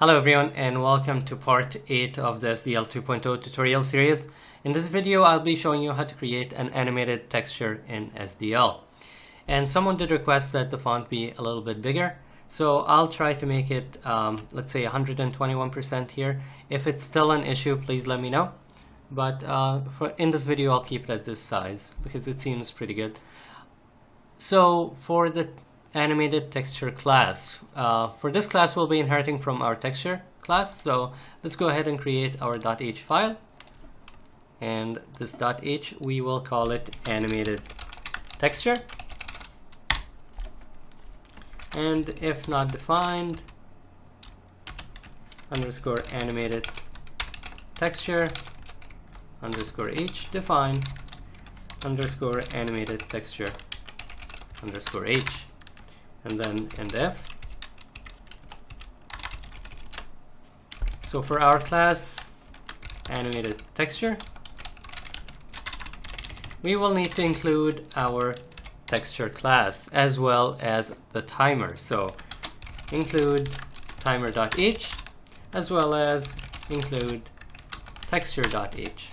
Hello everyone and welcome to part 8 of the SDL 2.0 tutorial series. In this video I'll be showing you how to create an animated texture in SDL. And someone did request that the font be a little bit bigger, so I'll try to make it let's say 121% here. If it's still an issue, please let me know. But in this video I'll keep it at this size because it seems pretty good. So for the animated texture class, for this class we'll be inheriting from our texture class. So let's go ahead and create our .h file, and this .h we will call it animated texture, and if not defined, underscore animated texture underscore h define underscore animated texture underscore h, and then endf. So for our class animated texture, we will need to include our texture class as well as the timer. So include timer.h as well as include texture.h,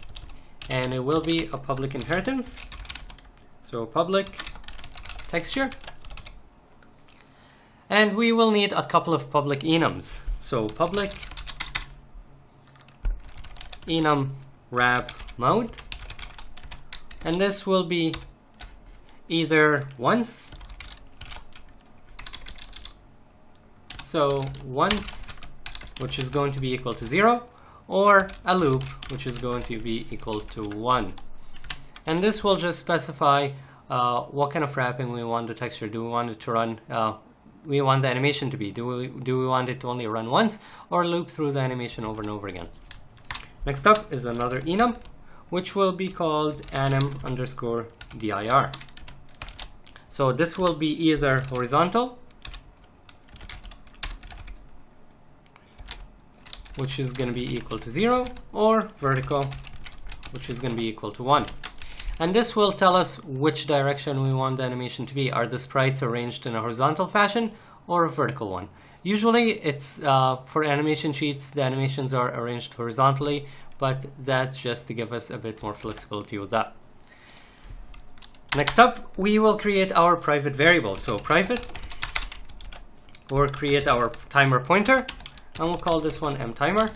and it will be a public inheritance. So public texture. And we will need a couple of public enums. So public enum wrap mode, and this will be either once, so once, which is going to be equal to 0, or a loop, which is going to be equal to 1. And this will just specify what kind of wrapping we want the texture. Do we want it to run we want the animation to be. Do we want it to only run once or loop through the animation over and over again? Next up is another enum, which will be called anim underscore dir. So this will be either horizontal, which is going to be equal to 0, or vertical, which is going to be equal to 1. And this will tell us which direction we want the animation to be. Are the sprites arranged in a horizontal fashion or a vertical one? Usually it's for animation sheets, the animations are arranged horizontally, but that's just to give us a bit more flexibility with that. Next up, we will create our private variable. So private, or create our timer pointer, and we'll call this one mTimer,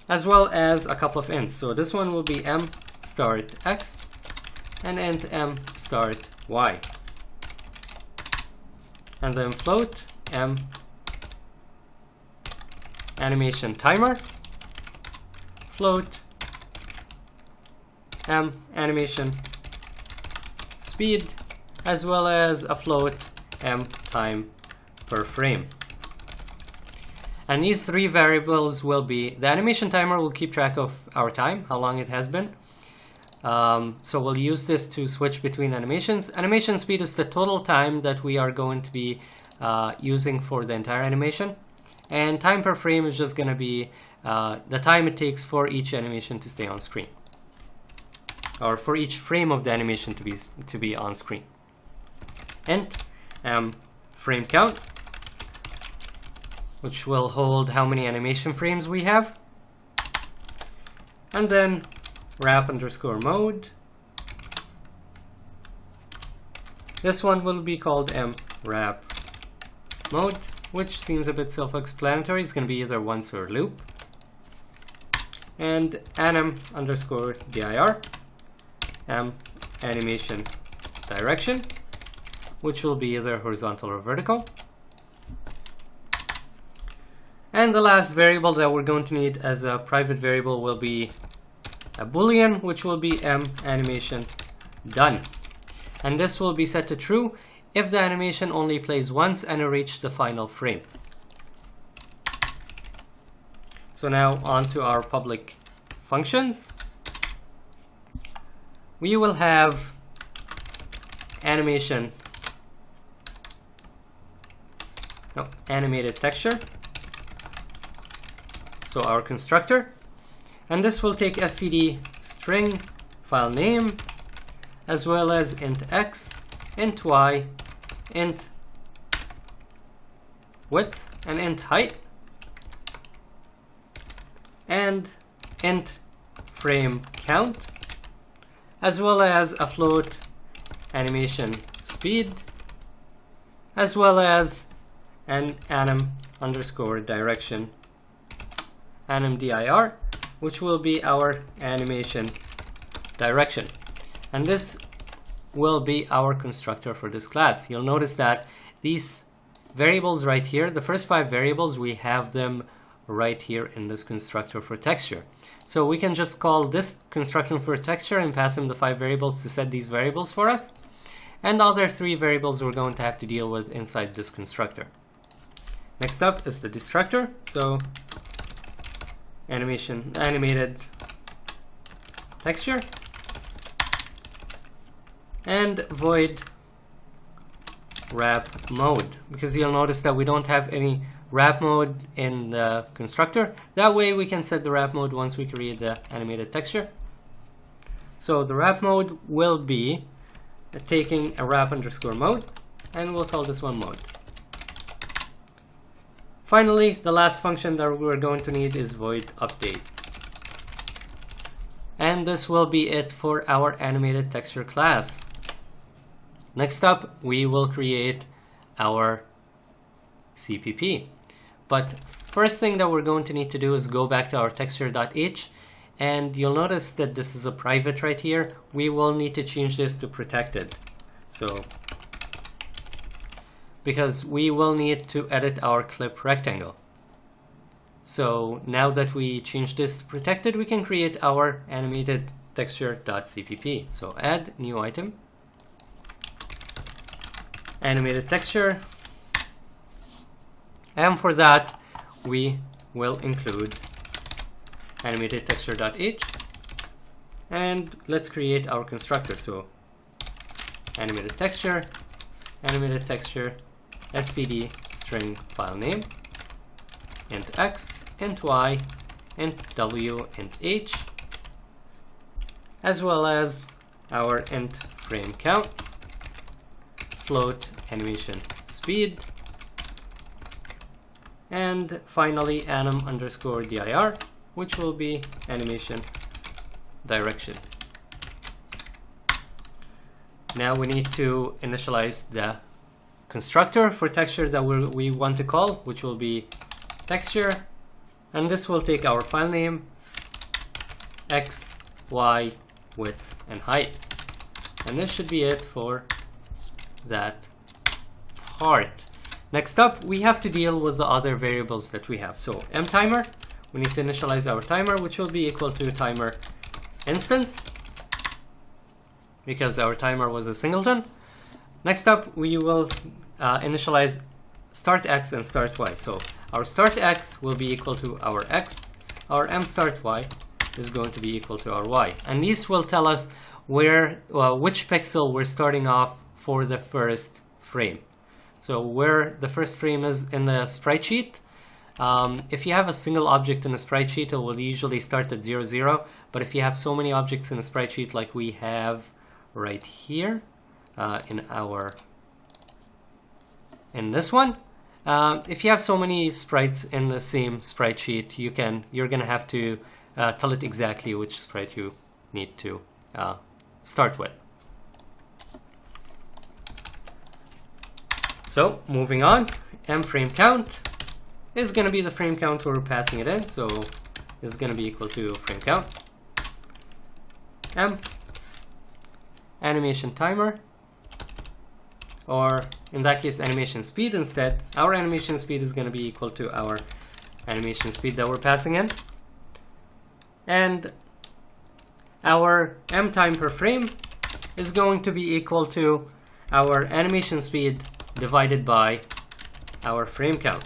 as well as a couple of ints. So this one will be m start x and int m start y, and then float m animation timer, float m animation speed, as well as a float m time per frame. And these three variables will be, the animation timer will keep track of our time, how long it has been. So we'll use this to switch between animations. Animation speed is the total time that we are going to be using for the entire animation. And time per frame is just going to be the time it takes for each animation to stay on screen, or for each frame of the animation to be on screen. Int frame count, which will hold how many animation frames we have. And then wrap underscore mode. This one will be called mWrap mode, which seems a bit self-explanatory. It's going to be either once or loop. And anim underscore dir, animation direction, which will be either horizontal or vertical. And the last variable that we're going to need as a private variable will be a boolean, which will be animation done. And this will be set to true if the animation only plays once and it reached the final frame. So now on to our public functions. We will have animated texture, so our constructor. And this will take std string file name, as well as int x, int y, int width, and int height, and int frame count, as well as a float animation speed, as well as an anim underscore direction, anim dir, which will be our animation direction. And this will be our constructor for this class. You'll notice that these variables right here, the first 5 variables, we have them right here in this constructor for texture. So we can just call this constructor for texture and pass him the 5 variables to set these variables for us. And the other 3 variables we're going to have to deal with inside this constructor. Next up is the destructor. So animated texture, and void wrap mode, because you'll notice that we don't have any wrap mode in the constructor. That way we can set the wrap mode once we create the animated texture. So the wrap mode will be taking a wrap underscore mode, and we'll call this one mode. Finally, the last function that we're going to need is void update. And this will be it for our animated texture class. Next up, we will create our CPP. But first thing that we're going to need to do is go back to our texture.h, and you'll notice that this is a private right here. We will need to change this to protected. So, because we will need to edit our clip rectangle. So now that we change this to protected, we can create our animated texture.cpp. So add new item, animated texture, and for that we will include animated texture.h, and let's create our constructor. So animated texture, std string file name, int x, int y, int w, int h, as well as our int frame count, float animation speed, and finally anim underscore dir, which will be animation direction. Now we need to initialize the constructor for texture that we want to call, which will be texture, and this will take our file name, x, y, width, and height. And this should be it for that part. Next up, we have to deal with the other variables that we have. So mTimer, we need to initialize our timer, which will be equal to timer instance, because our timer was a singleton. Next up, we will initialize start x and start y. So our start x will be equal to our x. Our mStart y is going to be equal to our y. And these will tell us which pixel we're starting off for the first frame. So where the first frame is in the sprite sheet. If you have a single object in a sprite sheet, it will usually start at 0, 0. But if you have so many objects in a sprite sheet like we have right here, in this one, if you have so many sprites in the same sprite sheet, you're gonna have to tell it exactly which sprite you need to start with. So moving on, mFrame count is gonna be the frame count we're passing it in. So it's gonna be equal to frame count. M animation timer, or in that case animation speed instead. Our animation speed is going to be equal to our animation speed that we're passing in, and our m time per frame is going to be equal to our animation speed divided by our frame count,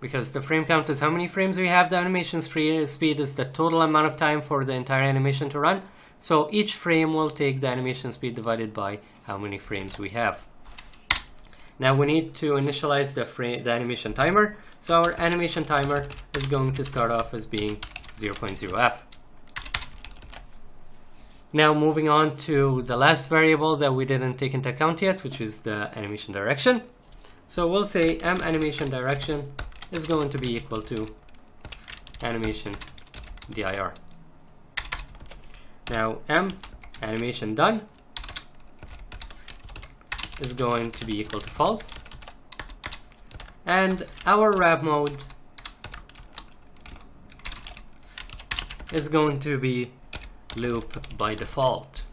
because the frame count is how many frames we have. The animation speed is the total amount of time for the entire animation to run. So each frame will take the animation speed divided by how many frames we have. Now we need to initialize the animation timer. So our animation timer is going to start off as being 0.0f. Now moving on to the last variable that we didn't take into account yet, which is the animation direction. So we'll say m animation direction is going to be equal to animation dir. Now m animation done is going to be equal to false, and our wrap mode is going to be loop by default.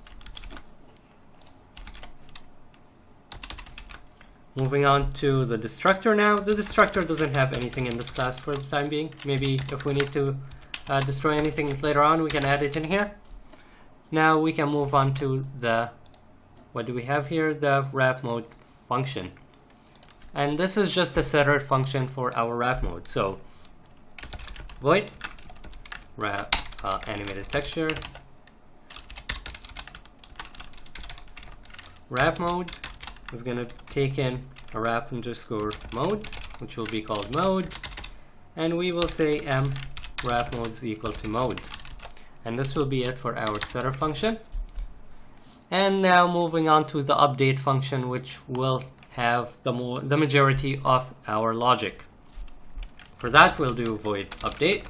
Moving on to the destructor now. The destructor doesn't have anything in this class for the time being. Maybe if we need to destroy anything later on, we can add it in here. Now we can move on to the, what do we have here? The wrap mode function. And this is just a setter function for our wrap mode. So void wrap animated texture wrap mode is going to take in a wrap underscore mode, which will be called mode, and we will say m wrap mode is equal to mode, and this will be it for our setter function. And now moving on to the update function, which will have the majority of our logic. For that, we'll do void update.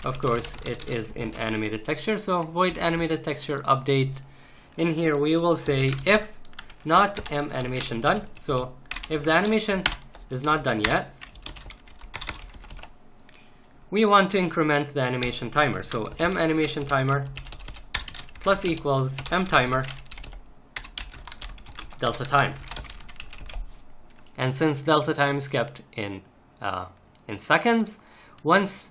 Of course, it is in animated texture, so void animated texture update. In here, we will say if not m animation done. So if the animation is not done yet, we want to increment the animation timer. So m animation timer plus equals m timer delta time. And since delta time is kept in seconds, once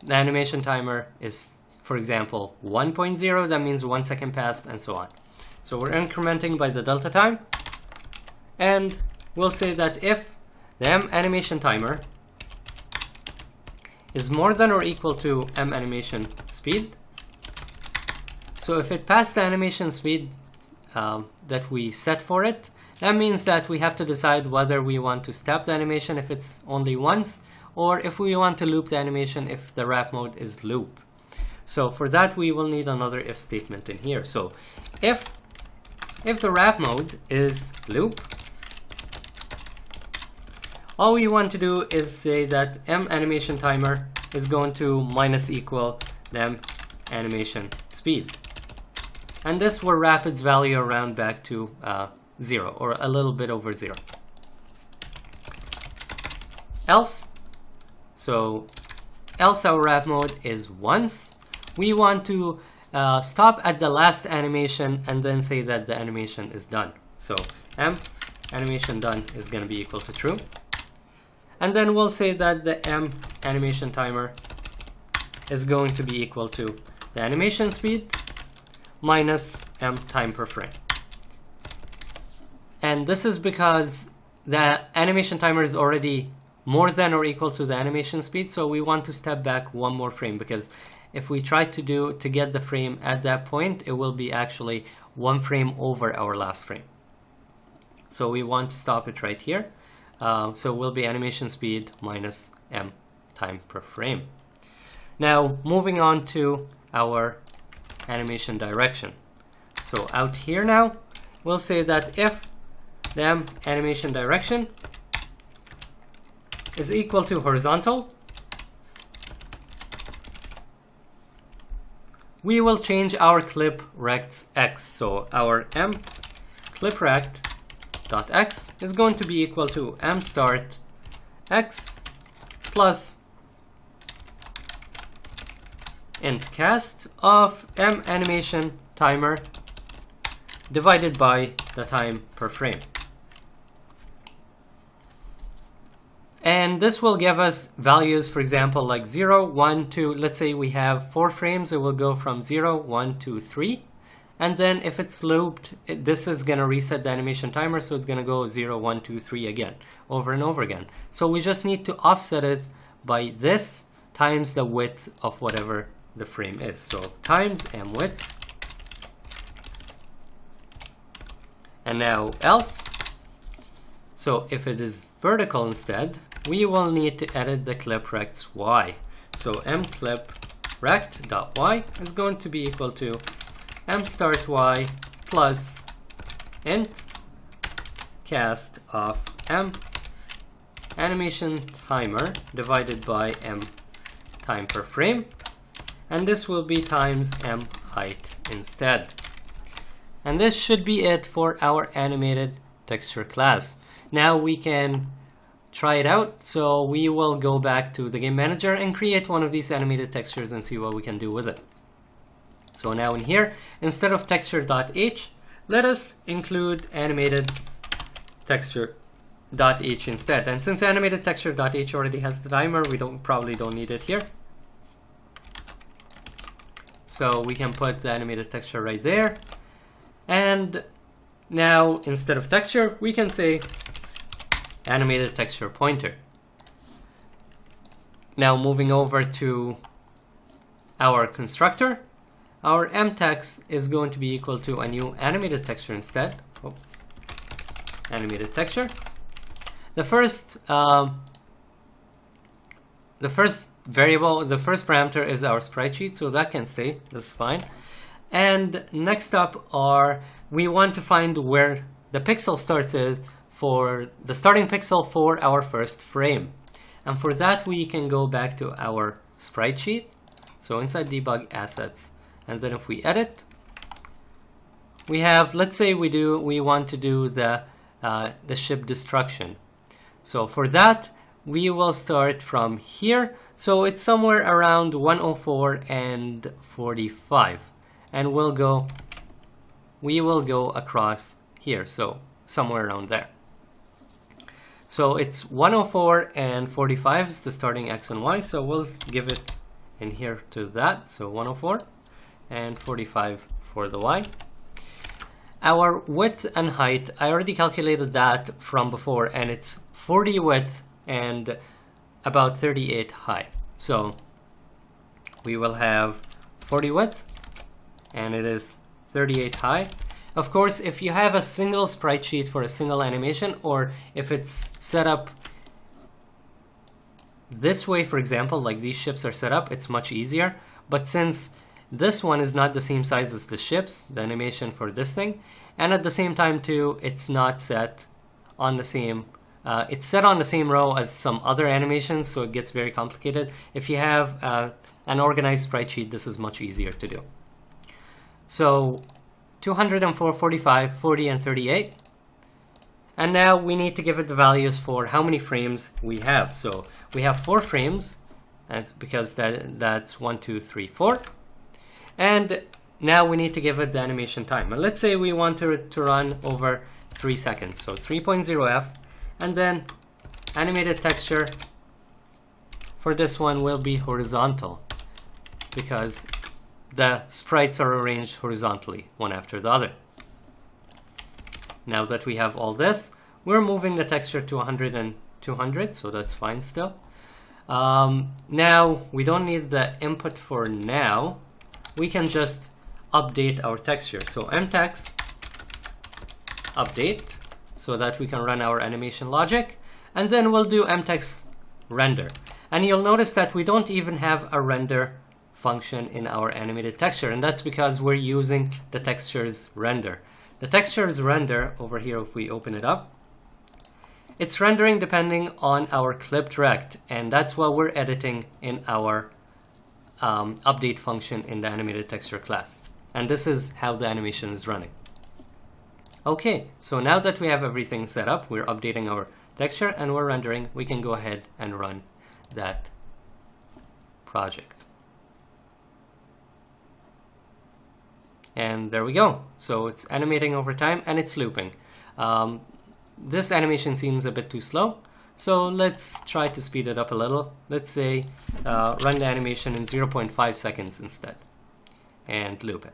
the animation timer is, for example, 1.0, that means 1 second passed, and so on. So we're incrementing by the delta time, and we'll say that if the m animation timer is more than or equal to m animation speed, so if it passed the animation speed that we set for it, that means that we have to decide whether we want to stop the animation if it's only once, or if we want to loop the animation if the wrap mode is loop. So for that, we will need another if statement in here. So if the wrap mode is loop, all we want to do is say that m animation timer is going to minus equal the m animation speed. And this will wrap its value around back to 0, or a little bit over 0. Else our wrap mode is once. We want to stop at the last animation and then say that the animation is done. So m animation done is going to be equal to true. And then we'll say that the m animation timer is going to be equal to the animation speed minus m time per frame. And this is because the animation timer is already more than or equal to the animation speed, so we want to step back one more frame, because if we try to get the frame at that point, it will be actually one frame over our last frame. So we want to stop it right here. So it will be animation speed minus m time per frame. Now moving on to our animation direction. So out here now, we'll say that if the m animation direction is equal to horizontal, we will change our clip rect's x. So our m clip rect dot x is going to be equal to m start x plus int cast of m animation timer divided by the time per frame. And this will give us values, for example, like 0, 1, 2. Let's say we have 4 frames, it will go from 0, 1, 2, 3. And then if it's looped, this is going to reset the animation timer, so it's going to go 0, 1, 2, 3 again, over and over again. So we just need to offset it by this times the width of whatever the frame is. So times m width. And now else. So if it is vertical instead, we will need to edit the clip rect's y. So m clip rect dot y is going to be equal to m start y plus int cast of m animation timer divided by m time per frame, and this will be times m height instead. And this should be it for our animated texture class. Now we can try it out. So we will go back to the game manager and create one of these animated textures and see what we can do with it. So now in here, instead of texture.h, let us include animated texture.h instead. And since animated texture.h already has the timer, we probably don't need it here. So we can put the animated texture right there. And now instead of texture, we can say animated texture pointer. Now moving over to our constructor, our mtext is going to be equal to a new animated texture instead. Oh, animated texture. The first variable, the first parameter is our sprite sheet, so that can stay. That's fine. And next up we want to find where the pixel starts is for the starting pixel for our first frame. And for that, we can go back to our sprite sheet. So inside debug assets, and then if we edit, we have, let's say we want to do the ship destruction. So for that, we will start from here. So it's somewhere around 104 and 45. And we will go across here, so somewhere around there. So it's 104 and 45 is the starting x and y, so we'll give it in here to that. So 104 and 45 for the y. Our width and height, I already calculated that from before, and it's 40 width and about 38 high. So we will have 40 width, and it is 38 high. Of course, if you have a single sprite sheet for a single animation, or if it's set up this way, for example, like these ships are set up, it's much easier. But since this one is not the same size as the ships, the animation for this thing, and at the same time too, it's not set on the same, it's set on the same row as some other animations, so it gets very complicated. If you have an organized sprite sheet, this is much easier to do. So 204, 45, 40, and 38. And now we need to give it the values for how many frames we have. So we have 4 frames, because that's 1, 2, 3, 4. And now we need to give it the animation time. And let's say we want it to run over 3 seconds. So 3.0f, and then animated texture for this one will be horizontal, because the sprites are arranged horizontally, one after the other. Now that we have all this, we're moving the texture to 100 and 200, so that's fine still. Now, we don't need the input for now. We can just update our texture. So mtext update, so that we can run our animation logic, and then we'll do mtext render. And you'll notice that we don't even have a render function in our animated texture, and that's because we're using the textures render. The textures render over here, if we open it up, it's rendering depending on our clipped rect, and that's what we're editing in our update function in the animated texture class. And this is how the animation is running. Okay, so now that we have everything set up, we're updating our texture and we're rendering, we can go ahead and run that project. And there we go. So it's animating over time and it's looping. This animation seems a bit too slow, so let's try to speed it up a little. Let's say run the animation in 0.5 seconds instead and loop it.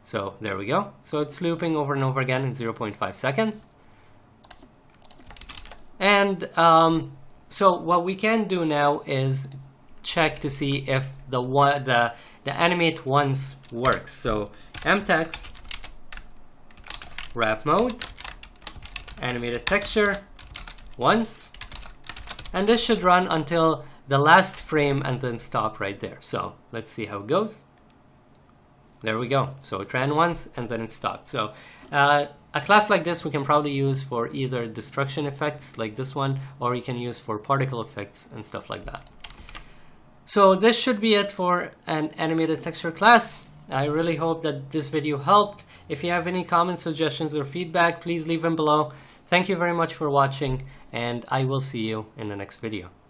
So there we go. So it's looping over and over again in 0.5 seconds. And so what we can do now is check to see if the animate once works. So mtext wrap mode, animated texture once, and this should run until the last frame and then stop right there. So let's see how it goes. there we go. So it ran once and then it stopped. So a class like this we can probably use for either destruction effects like this one, or you can use for particle effects and stuff like that. So this should be it for an animated texture class. I really hope that this video helped. If you have any comments, suggestions, or feedback, please leave them below. Thank you very much for watching, and I will see you in the next video.